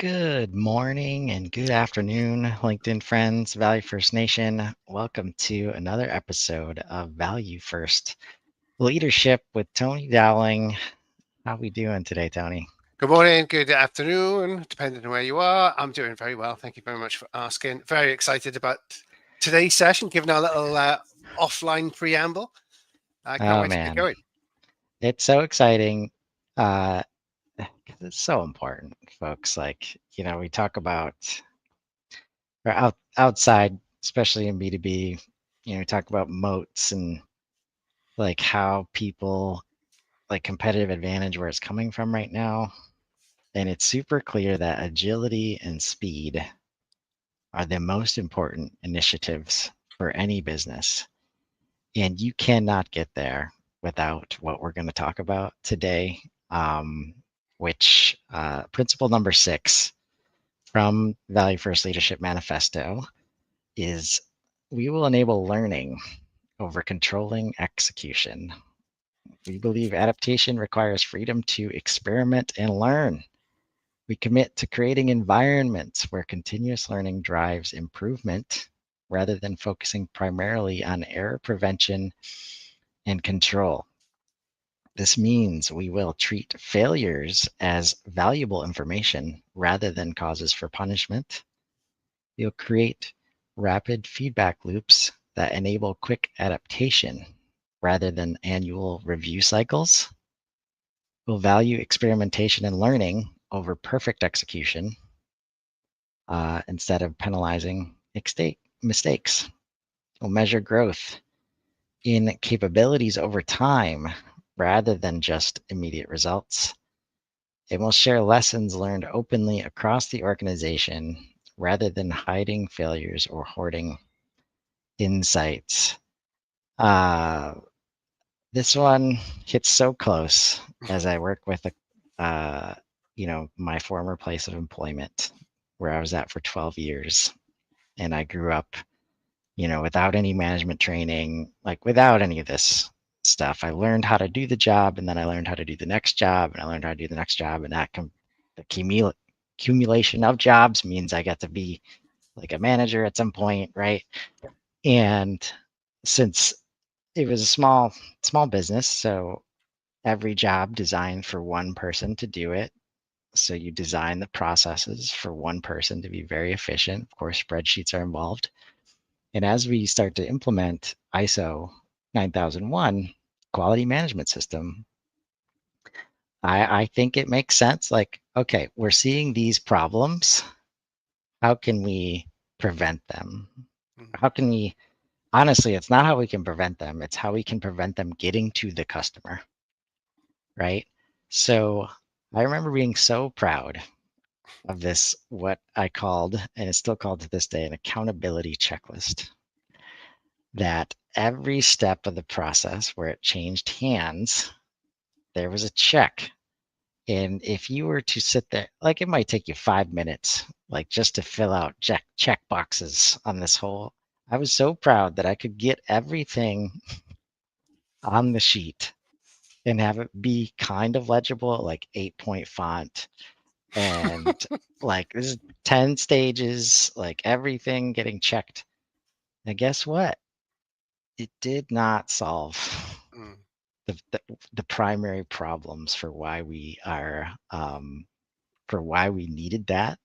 Good morning and good afternoon, LinkedIn friends, Value First Nation. Welcome to another episode of Value First Leadership with Tony Dowling. How we doing today, Tony? Good morning, good afternoon, depending on where you are. I'm doing very well. Thank you very much for asking. Very excited about today's session, given our little offline preamble. I can't Oh wait to get man, going. it's so exciting. 'Cause it's so important, folks. Like, we talk about or outside, especially in B2B, we talk about moats and like how people like competitive advantage where it's coming from right now. And it's super clear that agility and speed are the most important initiatives for any business. And you cannot get there without what we're going to talk about today, which principle number 6 from Value First Leadership Manifesto is we will enable learning over controlling execution. We believe adaptation requires freedom to experiment and learn. We commit to creating environments where continuous learning drives improvement rather than focusing primarily on error prevention and control. This means we will treat failures as valuable information rather than causes for punishment. We'll create rapid feedback loops that enable quick adaptation rather than annual review cycles. We'll value experimentation and learning over perfect execution instead of penalizing mistakes. We'll measure growth in capabilities over time rather than just immediate results. And we'll share lessons learned openly across the organization rather than hiding failures or hoarding insights. Uh, this one hits so close as I work with my former place of employment where I was at for 12 years. And I grew up, without any management training, like without any of this stuff. I learned how to do the job, and then I learned how to do the next job, and I learned how to do the next job, and the accumulation of jobs means I got to be like a manager at some point, right? And since it was a small business, so every job designed for one person to do it. So you design the processes for one person to be very efficient. Of course, spreadsheets are involved. And as we start to implement ISO 9001 quality management system, I think it makes sense. Like, okay, we're seeing these problems. How can we prevent them? How can we, honestly, it's not how we can prevent them, it's how we can prevent them getting to the customer, right? So I remember being so proud of this, what I called, and it's still called to this day, an accountability checklist. That every step of the process where it changed hands, there was a check. And if you were to sit there, like it might take you 5 minutes, like just to fill out check boxes on this whole. I was so proud that I could get everything on the sheet and have it be kind of legible, like 8-point font. And like this is 10 stages, like everything getting checked. And guess what? It did not solve the primary problems for why we are for why we needed that,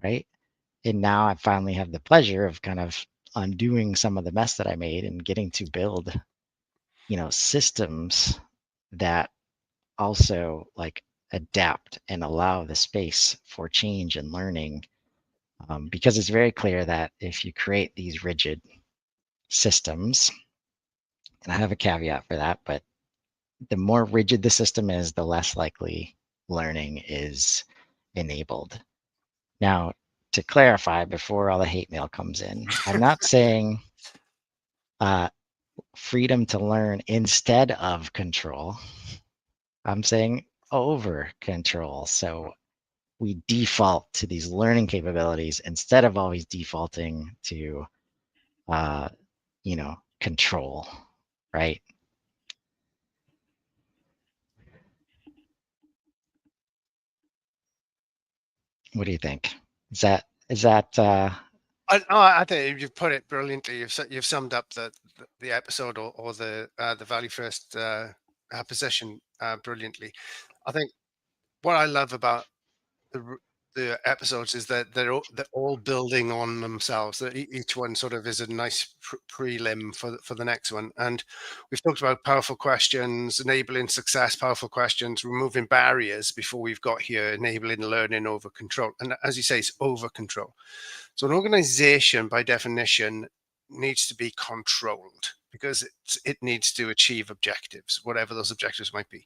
right? And now I finally have the pleasure of kind of undoing some of the mess that I made and getting to build, systems that also like adapt and allow the space for change and learning. Because it's very clear that if you create these rigid systems, and I have a caveat for that, but the more rigid the system is, the less likely learning is enabled. Now, to clarify before all the hate mail comes in, I'm not saying uh, freedom to learn instead of control. I'm saying over control. So we default to these learning capabilities instead of always defaulting to, uh, control, right? What do you think? Is that I think you've put it brilliantly. You've summed up the episode or the value first position brilliantly. I think what I love about the episodes is that they're all building on themselves. That each one sort of is a nice prelim for the next one. And we've talked about powerful questions, enabling success, powerful questions, removing barriers before we've got here, enabling learning over control. And as you say, it's over control. So an organization, by definition, needs to be controlled because it needs to achieve objectives, whatever those objectives might be.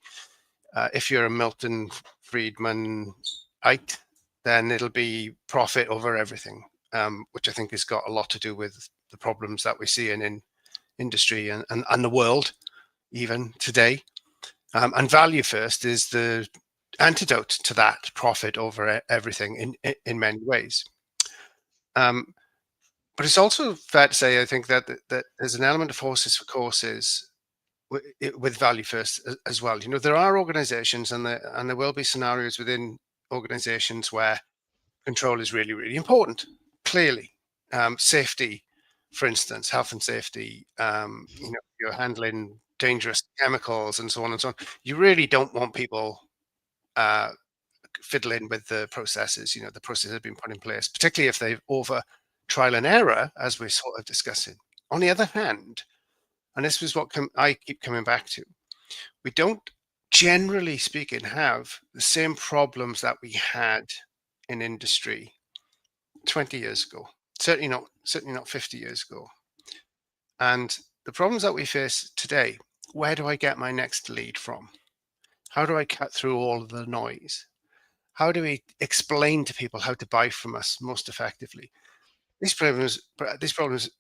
If you're a Milton Friedmanite, then it'll be profit over everything, which I think has got a lot to do with the problems that we see in industry and the world even today. And value first is the antidote to that, profit over everything in many ways. But it's also fair to say, I think that there's an element of horses for courses with value first as well. You know, there are organizations and there will be scenarios within organizations where control is really, really important. Clearly, safety, for instance, health and safety, you know, you're handling dangerous chemicals and so on and so on. You really don't want people fiddling with the processes. You know, the processes have been put in place, particularly if they've over trial and error, as we're sort of discussing. On the other hand, and this was what I keep coming back to, we don't, generally speaking, have the same problems that we had in industry 20 years ago. Certainly not 50 years ago. And the problems that we face today, where do I get my next lead from? How do I cut through all of the noise? How do we explain to people how to buy from us most effectively? These problems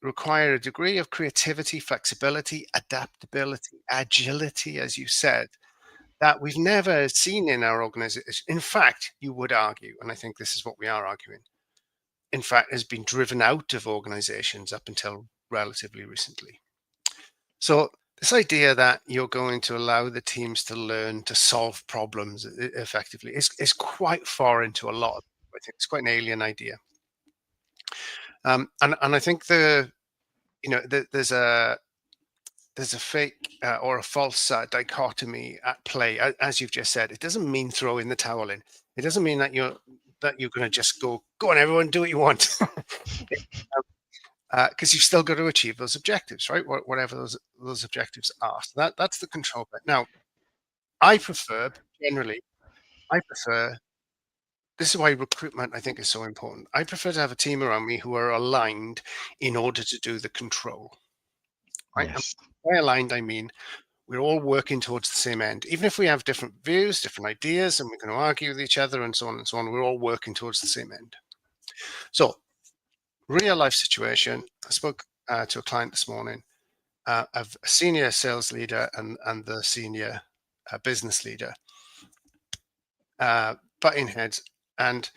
require a degree of creativity, flexibility, adaptability, agility, as you said, that we've never seen in our organization. In fact, you would argue, and I think this is what we are arguing, in fact, has been driven out of organizations up until relatively recently. So this idea that you're going to allow the teams to learn to solve problems effectively is quite foreign to a lot of people. I think it's quite an alien idea. And I think there's a fake or a false dichotomy at play, as you've just said. It doesn't mean throwing the towel in. It doesn't mean that you're going to just go on, everyone, do what you want, because you've still got to achieve those objectives, right? Whatever those objectives are. So that's the control bit. Now, I prefer generally. I prefer. This is why recruitment, I think, is so important. I prefer to have a team around me who are aligned in order to do the control. Right? And yes? by aligned, I mean we're all working towards the same end. Even if we have different views, different ideas, and we're going to argue with each other and so on and so on, we're all working towards the same end. So, real life situation. I spoke to a client this morning of a senior sales leader and the senior business leader butting heads. And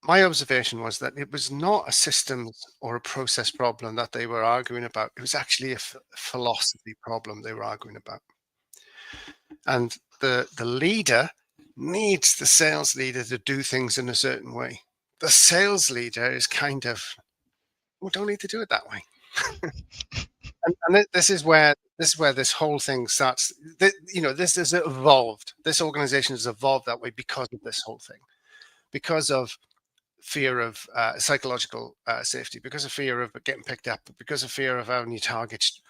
my observation was that it was not a systems or a process problem that they were arguing about. It was actually a philosophy problem they were arguing about. And the leader needs the sales leader to do things in a certain way. The sales leader is kind of, we don't need to do it that way. and this is where this whole thing starts. This has evolved. This organization has evolved that way because of this whole thing, because of fear of psychological safety, because of fear of getting picked up, because of fear of having your targets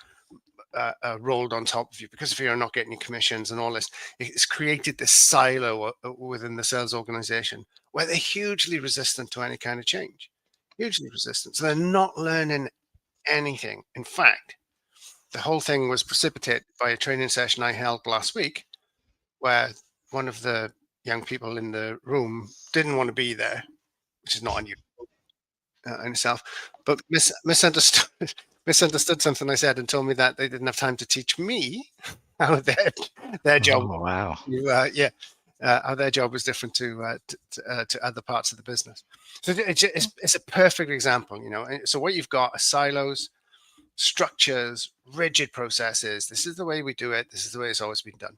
rolled on top of you, because of fear of not getting your commissions and all this. It's created this silo within the sales organization where they're hugely resistant to any kind of change, hugely resistant. So they're not learning anything. In fact, the whole thing was precipitated by a training session I held last week where one of the young people in the room didn't want to be there, which is not unusual in itself, but misunderstood something I said and told me that they didn't have time to teach me how their job, Oh, wow. how their job was different to other parts of the business. So it's a perfect example, So what you've got are silos, structures, rigid processes. This is the way we do it. This is the way it's always been done,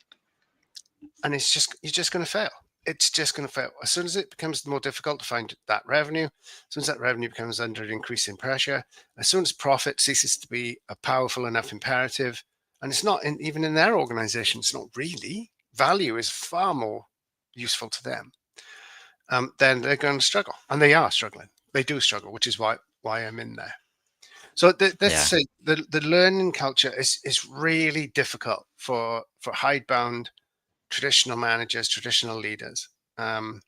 and you're just going to fail. it's just going to fail. As soon as it becomes more difficult to find that revenue, as soon as that revenue becomes under increasing pressure, as soon as profit ceases to be a powerful enough imperative, and it's not even in their organization, it's not really. Value is far more useful to them. Then they're going to struggle, and they are struggling. They do struggle, which is why I'm in there. So let's Yeah. say the learning culture is really difficult for hidebound traditional managers, traditional leaders, um,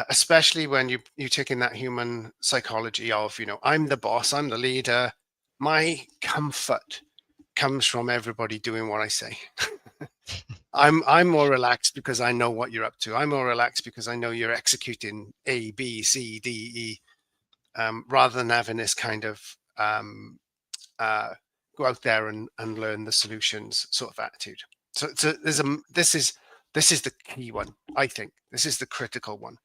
especially when you take in that human psychology of, I'm the boss, I'm the leader. My comfort comes from everybody doing what I say. I'm more relaxed because I know what you're up to. I'm more relaxed because I know you're executing A, B, C, D, E, rather than having this kind of uh, go out there and learn the solutions sort of attitude. So this is the key one. I think this is the critical one.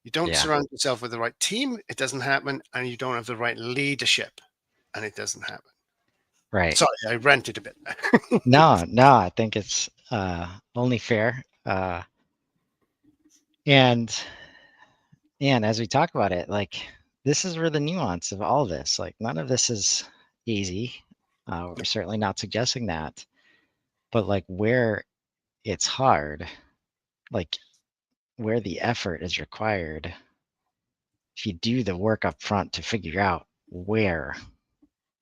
You don't Yeah. surround yourself with the right team, it doesn't happen, and you don't have the right leadership, and it doesn't happen. Right. Sorry, I ranted a bit. No, no, I think it's only fair. And and as we talk about it, like this is where the nuance of all this, like none of this is easy. We're certainly not suggesting that, but like where it's hard, like where the effort is required, if you do the work up front to figure out where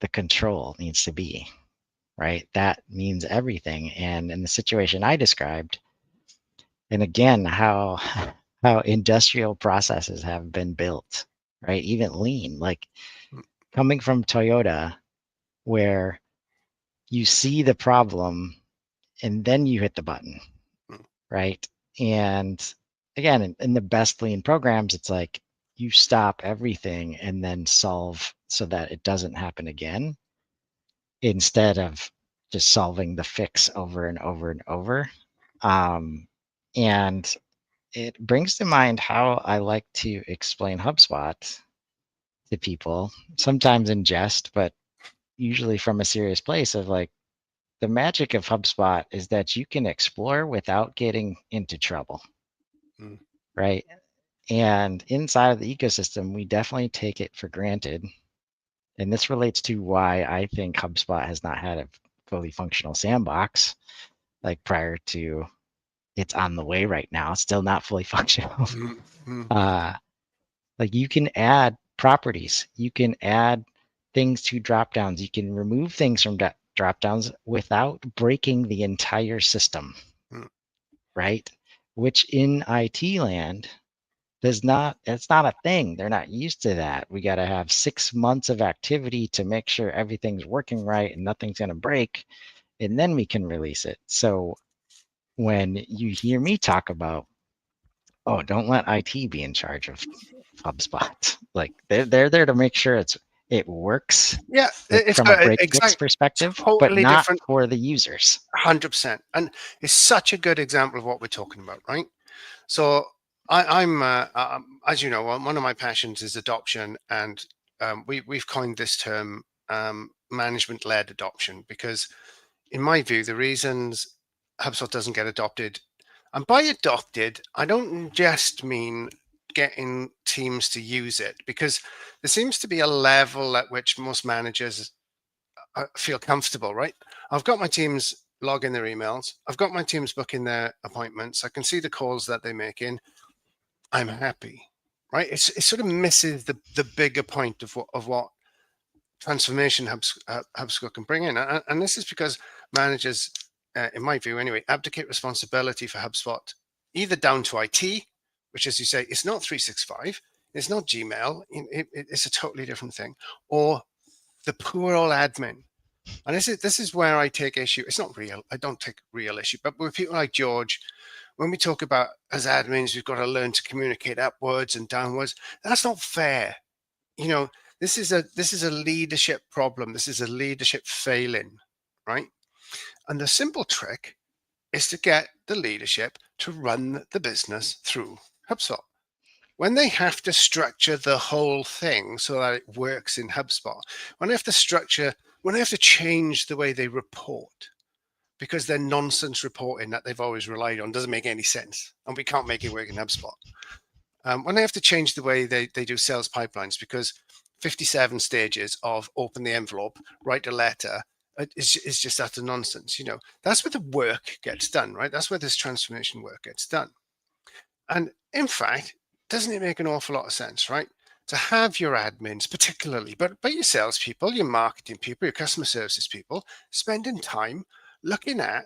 the control needs to be, right? That means everything. And in the situation I described, and again, how how industrial processes have been built, right? Even lean, like coming from Toyota, where you see the problem and then you hit the button, right? And again, in the best lean programs, it's like you stop everything and then solve so that it doesn't happen again instead of just solving the fix over and over and over. Um, and it brings to mind how I like to explain HubSpot to people, sometimes in jest, but usually from a serious place of like, the magic of HubSpot is that you can explore without getting into trouble, Mm, right? And inside of the ecosystem, we definitely take it for granted. And this relates to why I think HubSpot has not had a fully functional sandbox, like prior to it's on the way right now, still not fully functional. mm, mm, uh, like you can add properties, you can add things to drop downs, you can remove things from drop downs without breaking the entire system, mm, right? Which in IT land does not, it's not a thing. They're not used to that. We got to have 6 months of activity to make sure everything's working right and nothing's going to break. And then we can release it. So when you hear me talk about, oh, don't let IT be in charge of HubSpot. Like they're there to make sure it works, yeah, like it's from a got break fix exact perspective, but totally not different. for the users. 100%, and it's such a good example of what we're talking about, right? So I'm, as you know, one of my passions is adoption, and we've coined this term management-led adoption because, in my view, the reasons HubSpot doesn't get adopted, and by adopted, I don't just mean getting teams to use it, because there seems to be a level at which most managers feel comfortable, right? I've got my teams logging their emails. I've got my teams booking their appointments. I can see the calls that they make in. I'm happy, right? It sort of misses the bigger point of what transformation HubSpot can bring in, and this is because managers, in my view anyway, abdicate responsibility for HubSpot either down to IT, which, as you say, it's not 365, it's not Gmail, it's a totally different thing, or the poor old admin. And this is where I take issue. It's not real. I don't take real issue, but with people like George, when we talk about as admins, we've got to learn to communicate upwards and downwards. That's not fair. You know, this is a leadership problem. This is a leadership failing, right? And the simple trick is to get the leadership to run the business through HubSpot. When they have to structure the whole thing so that it works in HubSpot, when they have to change the way they report, because their nonsense reporting that they've always relied on doesn't make any sense, and we can't make it work in HubSpot. When they have to change the way they do sales pipelines, because 57 stages of open the envelope, write a letter, is just utter nonsense. That's where the work gets done, right? That's where this transformation work gets done. And in fact, doesn't it make an awful lot of sense, right? To have your admins, particularly, but your salespeople, your marketing people, your customer services people, spending time looking at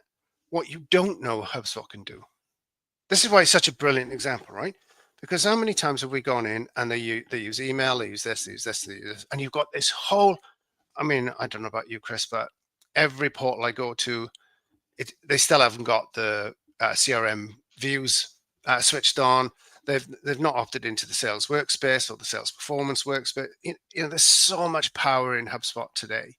what you don't know HubSpot can do. This is why it's such a brilliant example, right? Because how many times have we gone in and they use email, they use this, they use this, they use this, and you've got this whole. I mean, I don't know about you, Chris, but every portal I go to, they still haven't got the CRM views switched on. They've not opted into the sales workspace or the sales performance workspace. There's so much power in HubSpot today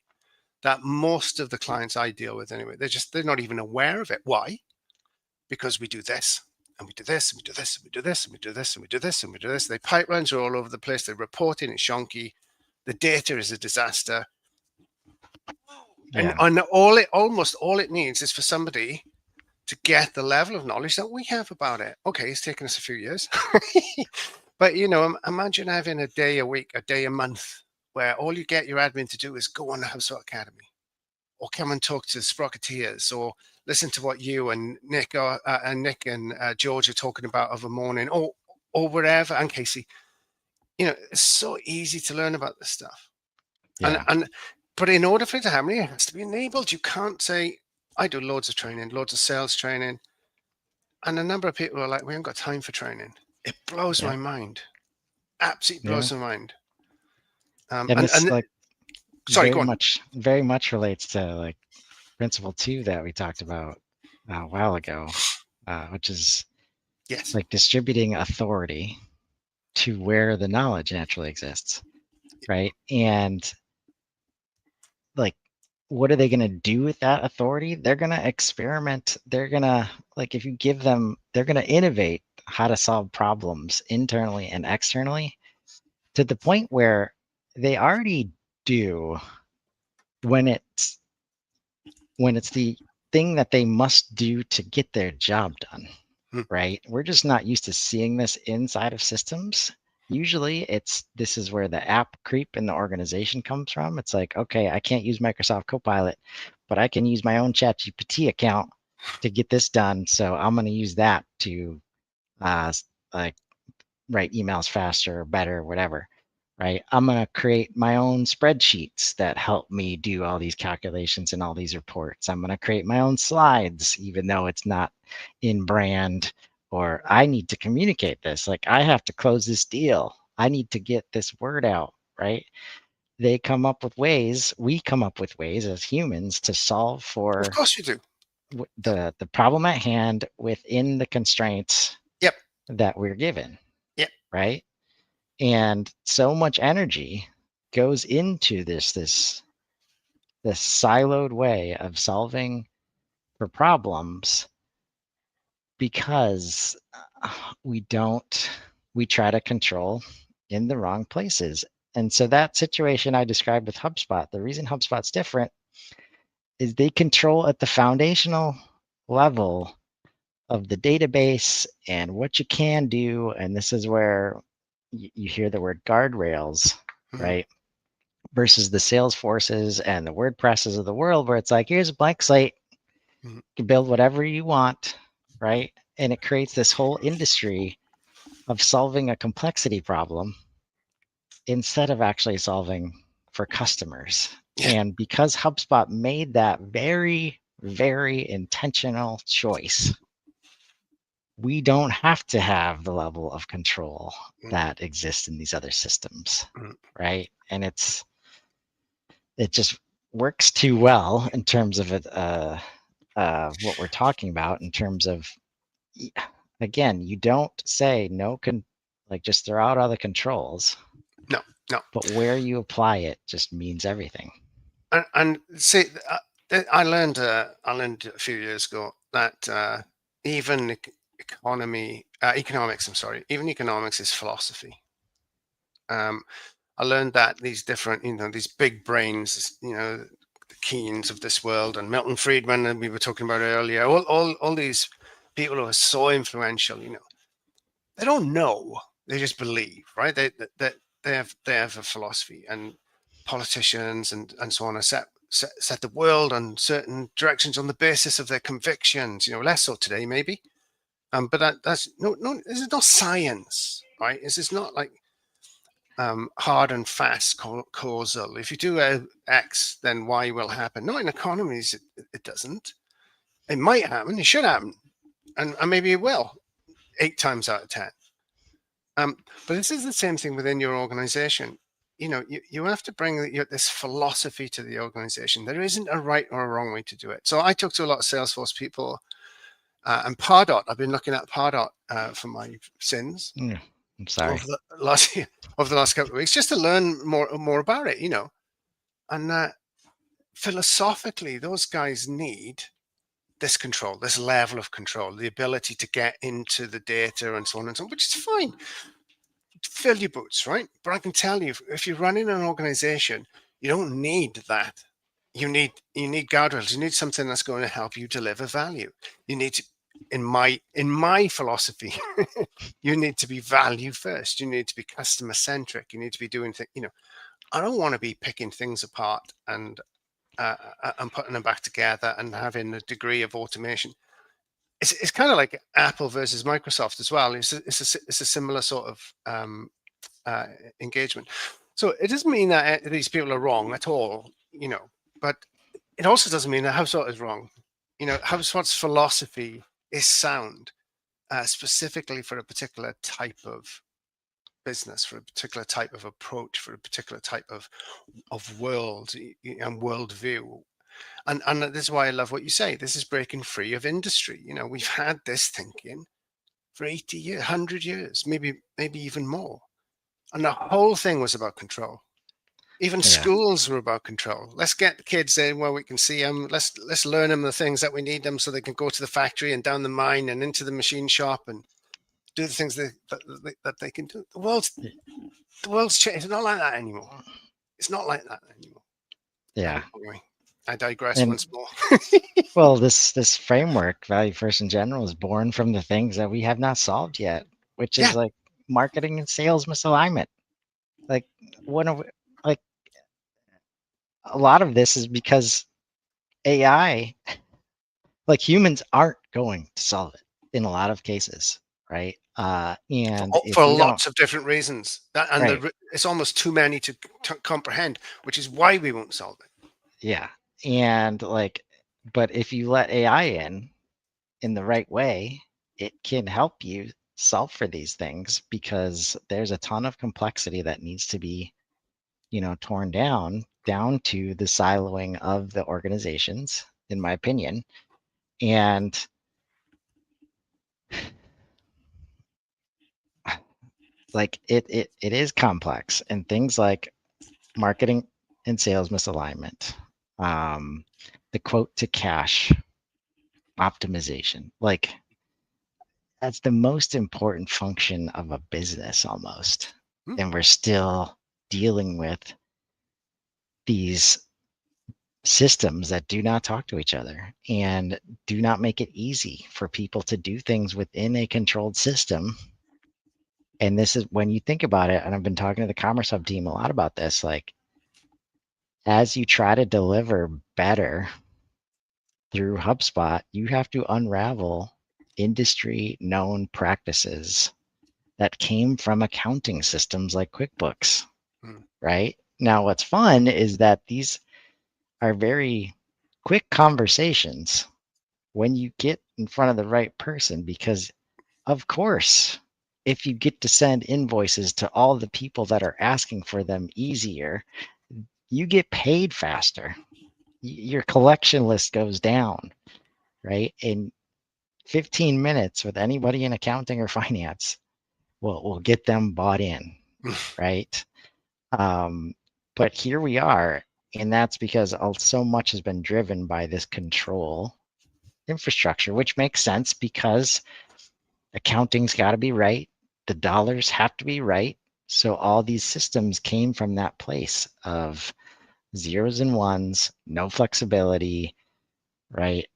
that most of the clients I deal with anyway, they're not even aware of it. Why? Because we do this and we do this and we do this and we do this and we do this and we do this and we do this. Their pipelines are all over the place. They're reporting it's shonky. The data is a disaster. Yeah. And almost all it needs is for somebody to get the level of knowledge that we have about it. Okay, it's taken us a few years. But, imagine having a day a week, a day a month, where all you get your admin to do is go on the HubSpot Academy, or come and talk to Sprocketeers, or listen to what you and Nick and George are talking about of a morning, or wherever, and Casey. It's so easy to learn about this stuff. Yeah. But in order for it to happen, it has to be enabled. You can't say, I do loads of training, loads of sales training. And a number of people are like, we haven't got time for training. It blows Yeah. my mind. Absolutely Yeah. blows my mind. And this like Sorry, go on. very much relates to like principle 2 that we talked about a while ago, which is Yes. like distributing authority to where the knowledge naturally exists, right? And like, what are they going to do with that authority? They're going to experiment. They're going to, like, if you give them, they're going to innovate how to solve problems internally and externally to the point where they already do when it's the thing that they must do to get their job done, right? We're just not used to seeing this inside of systems. Usually this is where the app creep in the organization comes from. It's like, okay, I can't use Microsoft Copilot, but I can use my own ChatGPT account to get this done. So I'm going to use that to like write emails faster or better, whatever, right? I'm going to create my own spreadsheets that help me do all these calculations and all these reports. I'm going to create my own slides, even though it's not in brand, or I need to communicate this. Like, I have to close this deal. I need to get this word out, right? They come up with ways, we come up with ways as humans to solve Of for course you do. the problem at hand within the constraints Yep. that we're given, Yep. right? And so much energy goes into this siloed way of solving for problems because we try to control in the wrong places. And so that situation I described with HubSpot, the reason HubSpot's different is they control at the foundational level of the database and what you can do. And this is where you hear the word guardrails, right? Versus the Salesforces and the WordPresses of the world, where it's like, here's a blank slate, you can build whatever you want, right? And it creates this whole industry of solving a complexity problem instead of actually solving for customers. Yeah. And because HubSpot made that very, very intentional choice, we don't have to have the level of control that exists in these other systems, right? And it just works too well in terms of it, what we're talking about in terms of, again, you don't say no, like just throw out all the controls. No. But where you apply it just means everything. And see, I learned a few years ago that even economics. I'm sorry, even economics is philosophy. I learned that these different, these big brains, the Keynes of this world and Milton Friedman, and we were talking about earlier, all these people who are so influential, they don't know, they just believe, right? They have a philosophy, and politicians and so on are set the world on certain directions on the basis of their convictions. Less so today, maybe. But that's no. This is not science, right? This is not like hard and fast causal. If you do X, then Y will happen. No, in economies, it doesn't. It might happen. It should happen, and maybe it will. 8 times out of 10. But this is the same thing within your organization. You have to bring this philosophy to the organization. There isn't a right or a wrong way to do it. So I talk to a lot of Salesforce people, and Pardot. I've been looking at Pardot for my sins Yeah, I'm sorry. over the last couple of weeks, just to learn more about it. And philosophically, those guys need this control, this level of control, the ability to get into the data and so on and so on, which is fine. Fill your boots, right? But I can tell you, if you're running an organization, you don't need that. You need guardrails. You need something that's going to help you deliver value. You need to, in my philosophy, you need to be value first. You need to be customer centric. You need to be doing things. I don't want to be picking things apart and putting them back together and having a degree of automation. It's kind of like Apple versus Microsoft as well. It's a similar sort of engagement. So it doesn't mean that these people are wrong at all, but it also doesn't mean that HubSpot is wrong. HubSpot's philosophy is sound, specifically for a particular type of business, for a particular type of approach, for a particular type of world and worldview. And this is why I love what you say. This is breaking free of industry. We've had this thinking for 80 years, 100 years, maybe even more. And the whole thing was about control. Even schools were about control. Let's get the kids in where we can see them. Let's learn them the things that we need them so they can go to the factory and down the mine and into the machine shop and do the things that they can do. The world's changed. It's not like that anymore. It's not like that anymore. Yeah. Anyway, I digress once more. Well, this framework, value first in general, is born from the things that we have not solved yet, which is like marketing and sales misalignment. Like a lot of this is because AI, like humans aren't going to solve it in a lot of cases, right? And for if we lots don't, of different reasons, it's almost too many to comprehend, which is why we won't solve it. Yeah, and but if you let AI in the right way, it can help you solve for these things because there's a ton of complexity that needs to be, torn down to the siloing of the organizations, in my opinion. And it is complex, and things like marketing and sales misalignment, the quote to cash optimization, that's the most important function of a business almost. And we're still dealing with these systems that do not talk to each other and do not make it easy for people to do things within a controlled system. And this is when you think about it, and I've been talking to the Commerce Hub team a lot about this, as you try to deliver better through HubSpot, you have to unravel industry known practices that came from accounting systems like QuickBooks, right? Now, what's fun is that these are very quick conversations when you get in front of the right person, because, of course, if you get to send invoices to all the people that are asking for them easier, you get paid faster. Your collection list goes down, right? In 15 minutes with anybody in accounting or finance, we'll get them bought in, right? But here we are, and that's because so much has been driven by this control infrastructure, which makes sense because accounting's got to be right, the dollars have to be right. So all these systems came from that place of zeros and ones, no flexibility, right?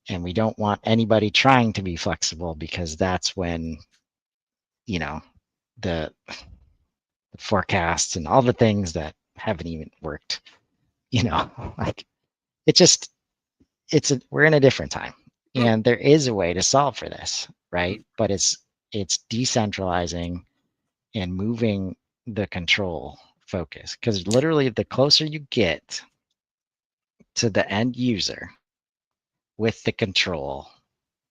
And we don't want anybody trying to be flexible, because that's when, you know, the forecasts and all the things that haven't even worked, like it just, we're in a different time, Mm, and there is a way to solve for this, mm, right? But it's decentralizing and moving the control focus, because literally the closer you get to the end user with the control,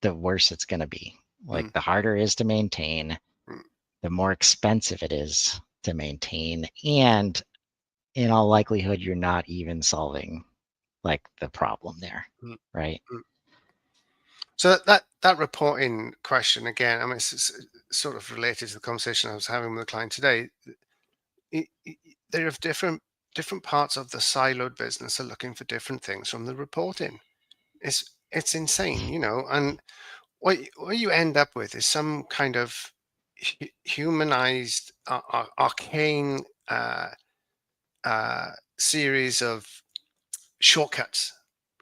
the worse it's going to be. Like mm, the harder it is to maintain, mm, the more expensive it is to maintain, and in all likelihood you're not even solving like the problem there, mm, right? mm. So that reporting question again, I mean, it's sort of related to the conversation I was having with a client today. There are different parts of the siloed business are looking for different things from the reporting. It's insane, and what you end up with is some kind of humanized, arcane series of shortcuts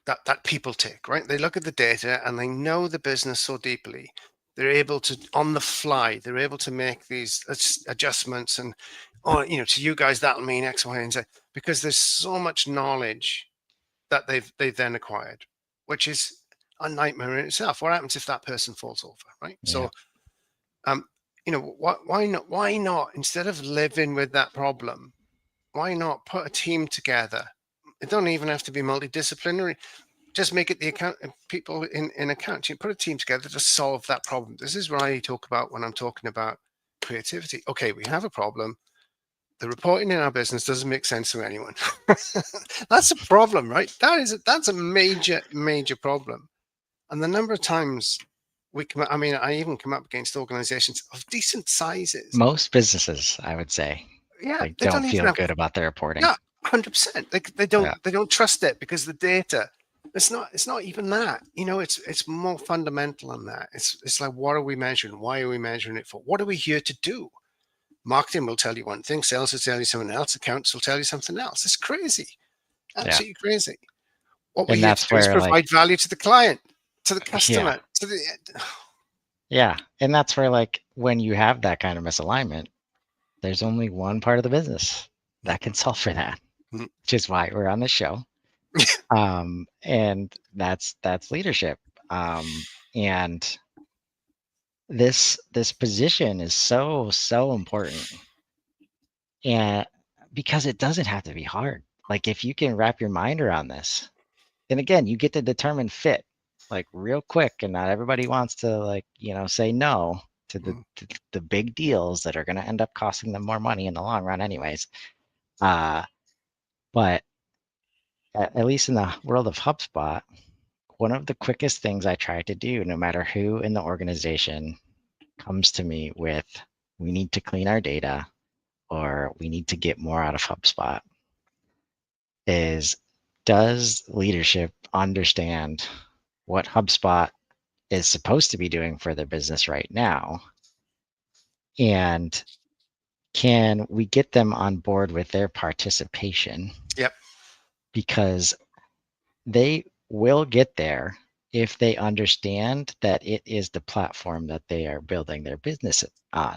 that people take. Right? They look at the data and they know the business so deeply. They're able to, on the fly, they're able to make these adjustments, and to you guys that'll mean X, Y, and Z, because there's so much knowledge that they've then acquired, which is a nightmare in itself. What happens if that person falls over, right? Yeah. So, um, why not instead of living with that problem, why not put a team together? It don't even have to be multidisciplinary. Just make it the account people in accounting. Put a team together to solve that problem. This is what I talk about when I'm talking about creativity. Okay, we have a problem. The reporting in our business doesn't make sense to anyone. That's a problem, right? That's a major problem. And the number of times I mean, I even come up against organizations of decent sizes. Most businesses, I would say, Yeah, like they don't don't even feel have. good about their reporting. Yeah, 100%. Yeah. They don't trust it because the data. It's not even that. It's more fundamental than that. It's like, what are we measuring? Why are we measuring it for? What are we here to do? Marketing will tell you one thing, sales will tell you something else, accounts will tell you something else. It's crazy, Yeah. absolutely crazy. What we're And here to that's do is where like, provide value to the client, to the yeah. customer, to the. Yeah. And that's where like when you have that kind of misalignment, there's only one part of the business that can solve for that, Mm, which is why we're on the show. And that's leadership. And this position is so important, and because it doesn't have to be hard. Like if you can wrap your mind around this, then again you get to determine fit like real quick, and not everybody wants to like say no to the mm, the big deals that are going to end up costing them more money in the long run anyways. uh but at least in the world of HubSpot, one of the quickest things I try to do, no matter who in the organization comes to me with, we need to clean our data or we need to get more out of HubSpot, is, does leadership understand what HubSpot is supposed to be doing for their business right now? And can we get them on board with their participation? yep. Because they will get there if they understand that it is the platform that they are building their business on.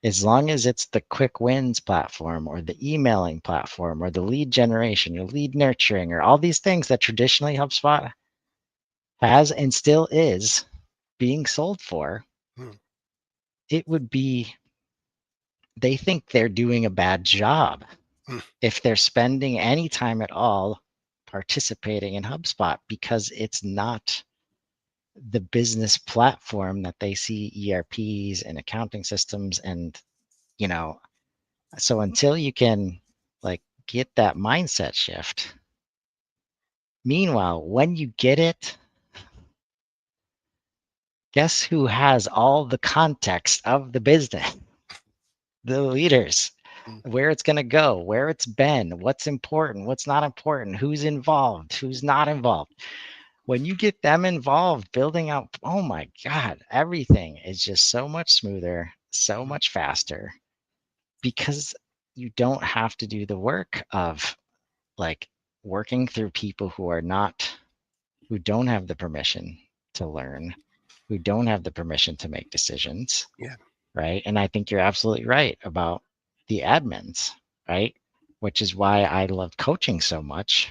As long as it's the quick wins platform or the emailing platform or the lead generation or lead nurturing or all these things that traditionally HubSpot has and still is being sold for, Mm, it would be, they think they're doing a bad job mm, if they're spending any time at all participating in HubSpot, because it's not the business platform that they see ERPs and accounting systems. And, you know, so until you can like get that mindset shift, meanwhile, when you get it, guess who has all the context of the business? The leaders, mm, where it's going to go, where it's been, what's important, what's not important, who's involved, who's not involved. When you get them involved building out, oh my God, everything is just so much smoother, so mm, much faster, because you don't have to do the work of like working through people who don't have the permission to learn, who don't have the permission to make decisions, Yeah. right? And I think you're absolutely right about the admins, right? Which is why I love coaching so much,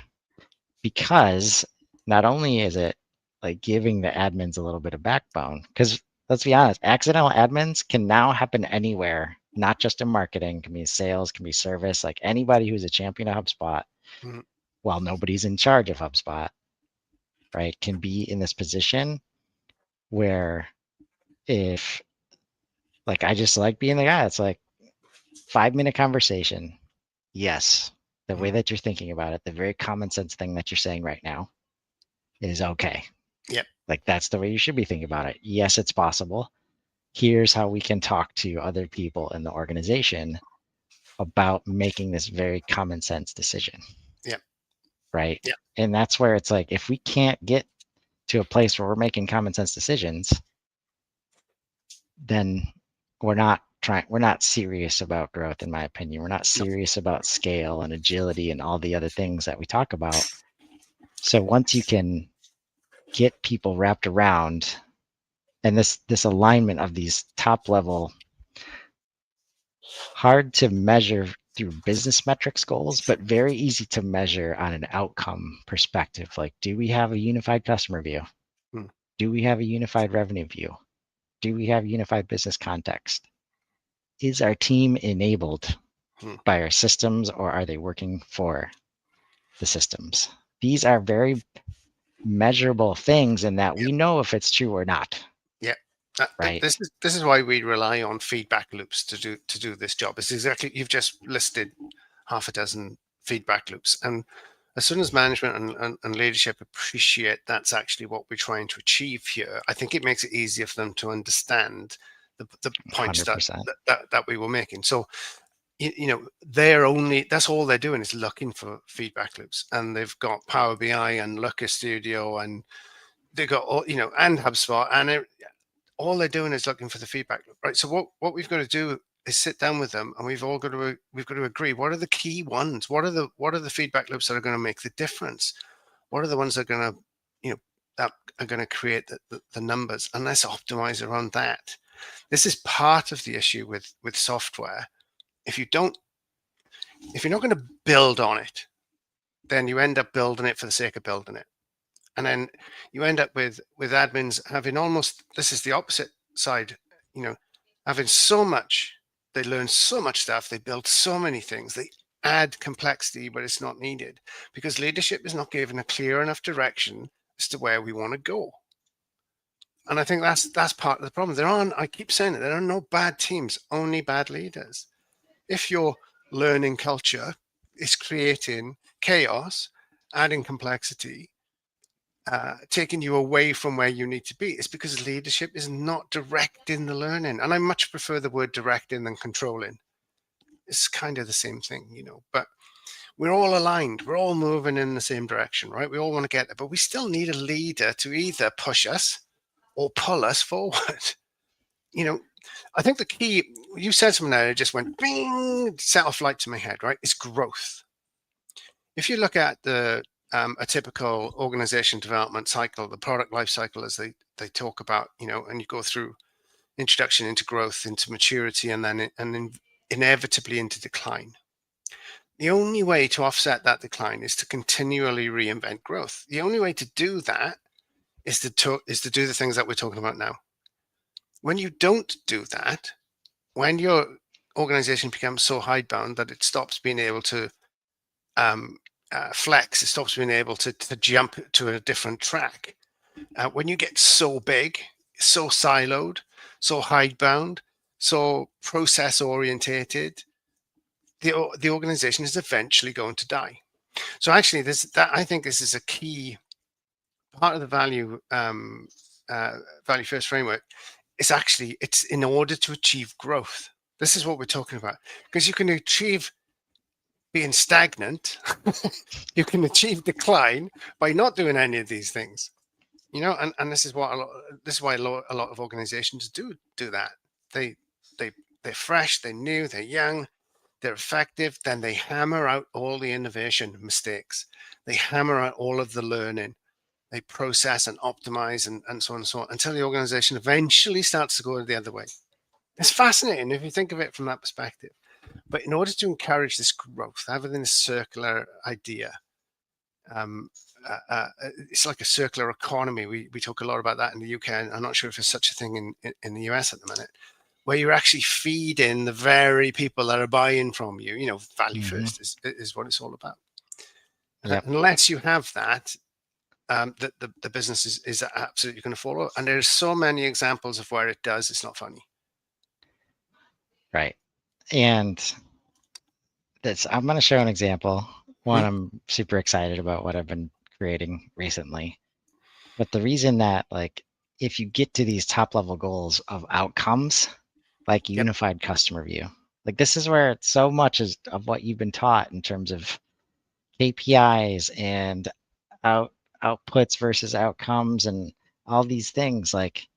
because not only is it like giving the admins a little bit of backbone, because let's be honest, accidental admins can now happen anywhere, not just in marketing, can be sales, can be service, like anybody who's a champion of HubSpot, Mhm. while nobody's in charge of HubSpot, right, can be in this position where if like I just like being the guy, it's like 5 minute conversation. Yes, the way Mhm. that you're thinking about it, the very common sense thing that you're saying right now is okay. Yep. Like that's the way you should be thinking about it. Yes, it's possible. Here's how we can talk to other people in the organization about making this very common sense decision, Yep. right? Yep. And that's where it's like if we can't get to a place where we're making common sense decisions, then we're not serious about growth, in my opinion. We're not No. serious about scale and agility and all the other things that we talk about. So once you can get people wrapped around, and this alignment of these top level, hard to measure through business metrics goals, but very easy to measure on an outcome perspective. Like, do we have a unified customer view? Mm. Do we have a unified revenue view? Do we have unified business context? Is our team enabled Mm. by our systems, or are they working for the systems? These are very measurable things in that Yep. we know if it's true or not, Yeah. right? This is why we rely on feedback loops to do this job. It's exactly, you've just listed half a dozen feedback loops, and as soon as management and leadership appreciate that's actually what we're trying to achieve here, I think it makes it easier for them to understand the points 100%. that we were making. So that's all they're doing is looking for feedback loops, and they've got Power BI and Looker Studio, and they've got all, and HubSpot, and all they're doing is looking for the feedback loop, right? So what we've got to do is sit down with them, and we've got to agree, what are the key ones, what are the feedback loops that are going to make the difference, what are the ones that are going to, that are going to create the numbers, and let's optimize around that. This is part of the issue with software. If you don't, if you're not going to build on it, then you end up building it for the sake of building it, and then you end up with admins having almost, this is the opposite side, you know having so much, they learn so much stuff, they build so many things, they add complexity but it's not needed, because leadership is not given a clear enough direction as to where we want to go. And I think that's part of the problem. There aren't, I keep saying it, there are no bad teams, only bad leaders. If your learning culture is creating chaos, adding complexity, taking you away from where you need to be, it's because leadership is not directing the learning. And I much prefer the word directing than controlling. It's kind of the same thing, but we're all aligned. We're all moving in the same direction, right? We all want to get there, but we still need a leader to either push us or pull us forward. you know, I think the key, you said something there, it just went bing, set off light to my head, right? It's growth. If you look at a typical organization development cycle, the product life cycle, as they talk about, and you go through introduction into growth, into maturity, and then inevitably into decline. The only way to offset that decline is to continually reinvent growth. The only way to do that is to do the things that we're talking about now. When you don't do that, when your organization becomes so hidebound that it stops being able to um, flex, it stops being able to jump to a different track. When you get so big, so siloed, so hidebound, so process orientated, the organization is eventually going to die. So actually, I think this is a key part of the value first framework. It's in order to achieve growth. This is what we're talking about, because you can achieve being stagnant, you can achieve decline by not doing any of these things. And this is what this is why a lot of organizations do that. They they they're fresh, they're new, they're young, they're effective, then they hammer out all the innovation mistakes. They hammer out all of the learning. They process and optimize and so on and so on until the organization eventually starts to go the other way. It's fascinating if you think of it from that perspective. But in order to encourage this growth, having this circular idea, um, it's like a circular economy. We talk a lot about that in the UK. And I'm not sure if there's such a thing in the US at the minute, where you're actually feeding the very people that are buying from you. Value Hmm. first is what it's all about. Yep. Unless you have that, the business is absolutely going to follow. And there's so many examples of where it does. It's not funny. Right. And I'm going to show an example. One, Hmm? I'm super excited about what I've been creating recently. But the reason that, like, if you get to these top level goals of outcomes, like Yep. unified customer view, like this is where so much is of what you've been taught in terms of KPIs and out outputs versus outcomes and all these things, like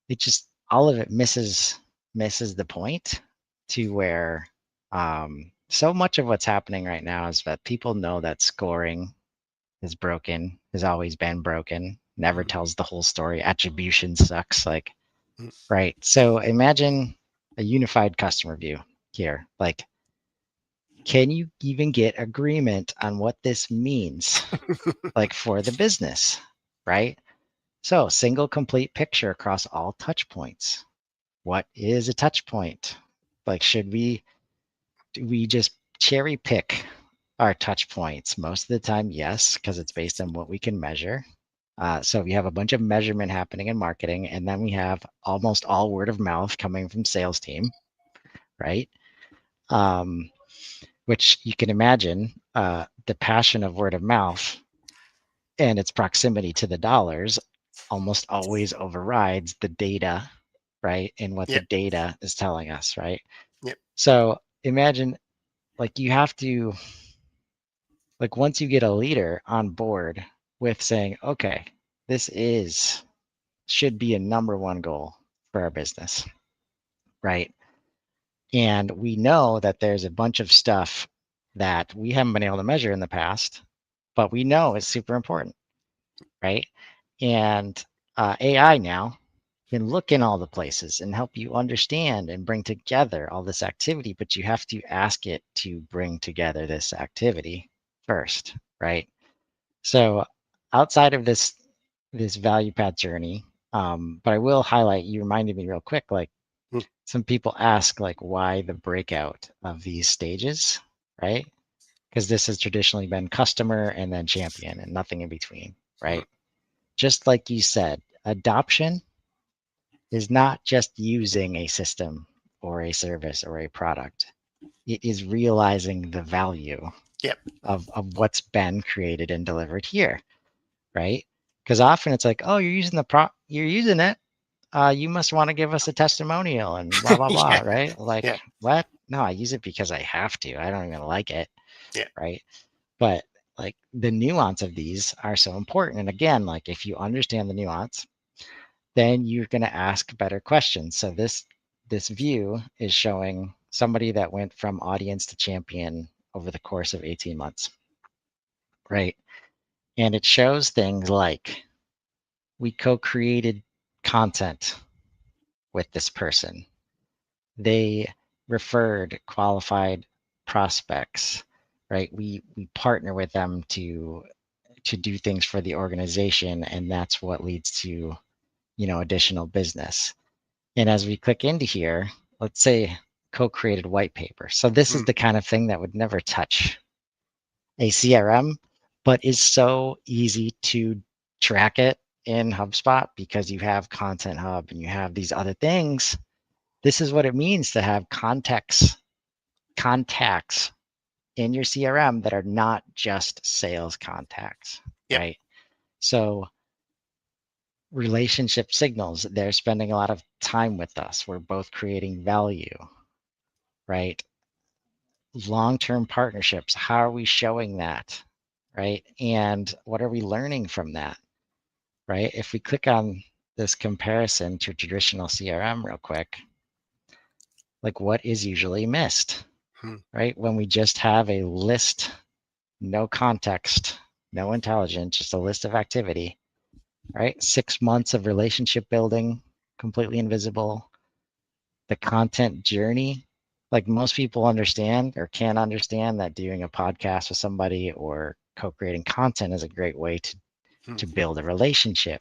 it just all of it misses the point to where so much of what's happening right now is that people know that scoring is broken, has always been broken, never Mm, tells the whole story. Attribution sucks. Like, mm. right. So imagine a unified customer view here. Like, can you even get agreement on what this means, like for the business, right? So single complete picture across all touch points. What is a touch point? Like, do we just cherry pick our touch points? Most of the time, yes, because it's based on what we can measure. So we have a bunch of measurement happening in marketing, and then we have almost all word of mouth coming from sales team, right? Um, which you can imagine the passion of word of mouth and its proximity to the dollars almost always overrides the data, right? And what the Yep. data is telling us, right? Yep. So imagine like you have to, like, once you get a leader on board with saying, okay, this should be a number one goal for our business, right? And we know that there's a bunch of stuff that we haven't been able to measure in the past, but we know it's super important, right? And AI now can look in all the places and help you understand and bring together all this activity, but you have to ask it to bring together this activity first, right? So outside of this value path journey, but I will highlight, you reminded me real quick, like Mm. some people ask like why the breakout of these stages, right? Because this has traditionally been customer and then champion and nothing in between, Mm. right? Just like you said, adoption is not just using a system or a service or a product. It is realizing the value Yep. of what's been created and delivered here, right? Because often it's like, oh, you're using it. You must want to give us a testimonial and blah blah blah, Yeah. right? Yeah. Like, what? No, I use it because I have to. I don't even like it, Yeah. right? But like the nuance of these are so important. And again, like if you understand the nuance, then you're going to ask better questions. So this view is showing somebody that went from audience to champion over the course of 18 months, right? And it shows things like we co-created content with this person. They referred qualified prospects, right? We partner with them to do things for the organization, and that's what leads to, additional business. And as we click into here, let's say co-created white paper. So this is Mm. the kind of thing that would never touch a CRM, but is so easy to track it in HubSpot because you have Content Hub and you have these other things. This is what it means to have contacts in your CRM that are not just sales contacts, Yep. right? So relationship signals, they're spending a lot of time with us. We're both creating value, right? Long-term partnerships, how are we showing that, right? And what are we learning from that, right? If we click on this comparison to traditional CRM real quick, like what is usually missed? right? When we just have a list, no context, no intelligence, just a list of activity, right? 6 months of relationship building, completely invisible. The content journey, like most people understand or can understand that doing a podcast with somebody or co-creating content is a great way to build a relationship,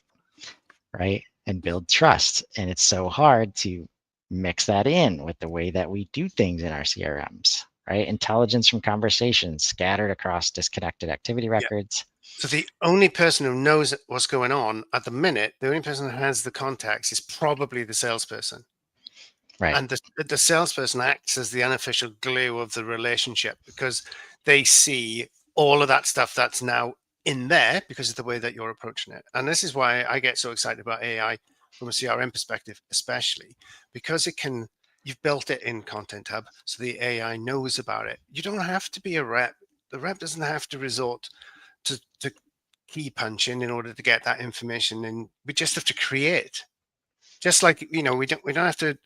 right? And build trust. And it's so hard to mix that in with the way that we do things in our CRMs, right? Intelligence from conversations scattered across disconnected activity Yeah. records. So the only person who knows what's going on at the minute, the only person who has the context is probably the salesperson. Right. And the salesperson acts as the unofficial glue of the relationship because they see all of that stuff that's now in there because of the way that you're approaching it. And this is why I get so excited about AI from a CRM perspective, especially because you've built it in Content Hub so the AI knows about it. You don't have to be a rep. The rep doesn't have to resort to key punching in order to get that information. And we just have to create. Just like, we don't have to.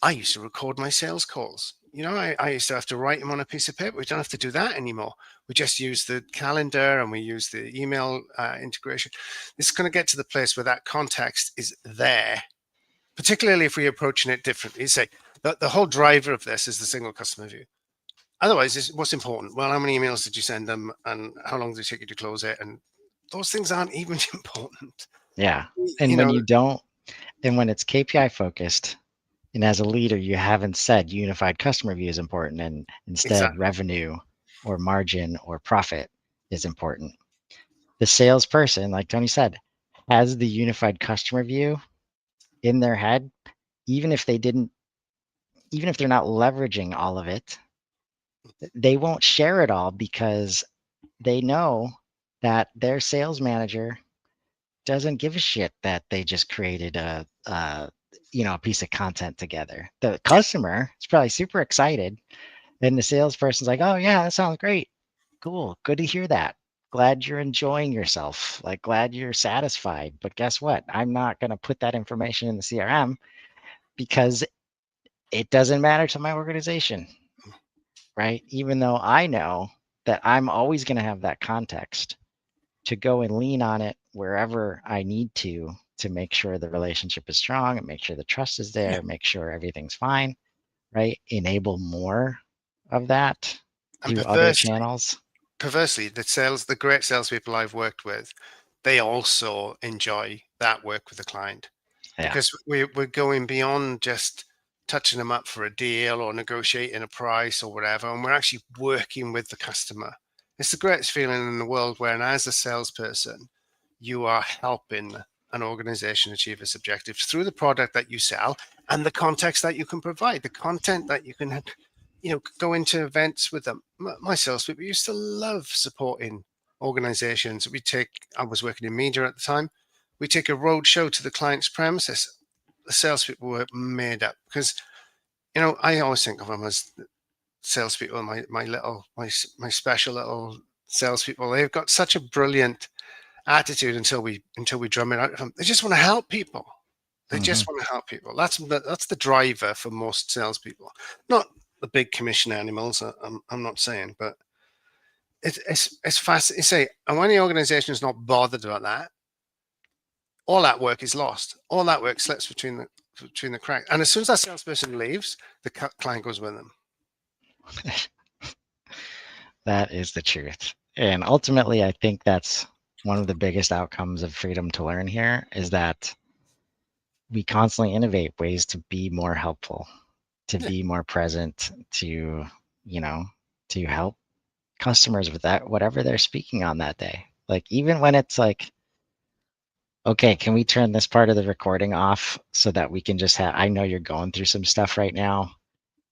I used to record my sales calls. I used to have to write them on a piece of paper. We don't have to do that anymore. We just use the calendar and we use the email integration. It's going to get to the place where that context is there, particularly if we're approaching it differently. Say the whole driver of this is the single customer view. Otherwise, what's important? Well, how many emails did you send them and how long did it take you to close it? And those things aren't even important. Yeah. You And when know, you don't, and when it's KPI focused, and as a leader, you haven't said unified customer view is important, and instead exactly. revenue or margin or profit is important. The salesperson, like Tony said, has the unified customer view in their head, even if they didn't, even if they're not leveraging all of it, they won't share it all because they know that their sales manager doesn't give a shit that they just created a piece of content together. The Yeah. customer is probably super excited, and the salesperson's like, "Oh yeah, that sounds great. Cool. Good to hear that. Glad you're enjoying yourself. Like glad you're satisfied. But guess what? I'm not going to put that information in the CRM because it doesn't matter to my organization, right? Even though I know that I'm always going to have that context to go and lean on it wherever I need to make sure the relationship is strong and make sure the trust is Yeah. there, make sure everything's fine, right? Enable more of that And through other channels. perversely, the great salespeople I've worked with, they also enjoy that work with the client Yeah. because we're going beyond just touching them up for a deal or negotiating a price or whatever, and we're actually working with the customer. It's the greatest feeling in the world when, as a salesperson, you are helping an organization achieve its objectives through the product that you sell and the context that you can provide, the content that you can go into events with them. My salespeople used to love supporting organizations. I was working in media at the time. We take a road show to the client's premises. The salespeople were made up because, I always think of them as salespeople, my special little salespeople. They've got such a brilliant attitude until we drum it out of them. They just want to help people. They Mm-hmm. just want to help people. That's the driver for most salespeople. Not the big commission animals. I'm not saying, but it's fast. You say, and when the organization is not bothered about that, all that work is lost. All that work slips between the cracks. And as soon as that salesperson leaves, the client goes with them. That is the truth. And ultimately, I think that's one of the biggest outcomes of freedom to learn here is that we constantly innovate ways to be more helpful, to Yeah, be more present, you know, to help customers with that, whatever they're speaking on that day. Like, even when it's like, okay, can we turn this part of the recording off so that we can just have, I know you're going through some stuff right now.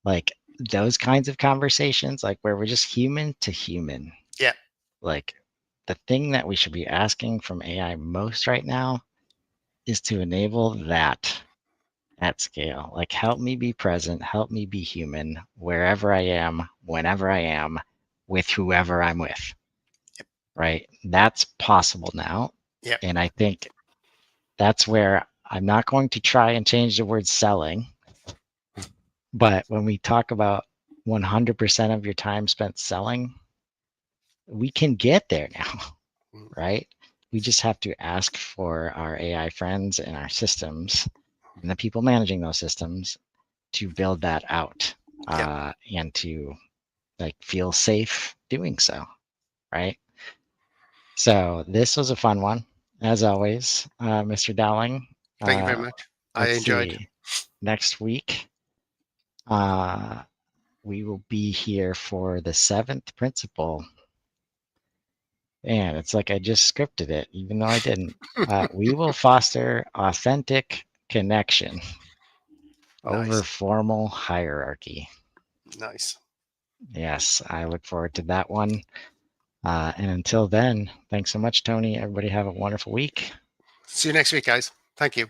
Like, those kinds of conversations, like where we're just human to human. yeah, Like, the thing that we should be asking from AI most right now is to enable that at scale. Like, help me be present, help me be human wherever I am, whenever I am, with whoever I'm with, right? That's possible now. yeah, And I think that's where I'm not going to try and change the word selling. But when we talk about 100% of your time spent selling, we can get there now, right? We just have to ask for our AI friends and our systems and the people managing those systems to build that out and to like feel safe doing so, right? So this was a fun one, as always, Mr. Dowling. Thank you very much. I Let's enjoyed. see. Next week, we will be here for the 7th principle. And it's like I just scripted it, even though I didn't. We will foster authentic connection over Nice. formal hierarchy. Nice. Yes, I look forward to that one. And until then, thanks so much, Tony. Everybody have a wonderful week. See you next week, guys. Thank you.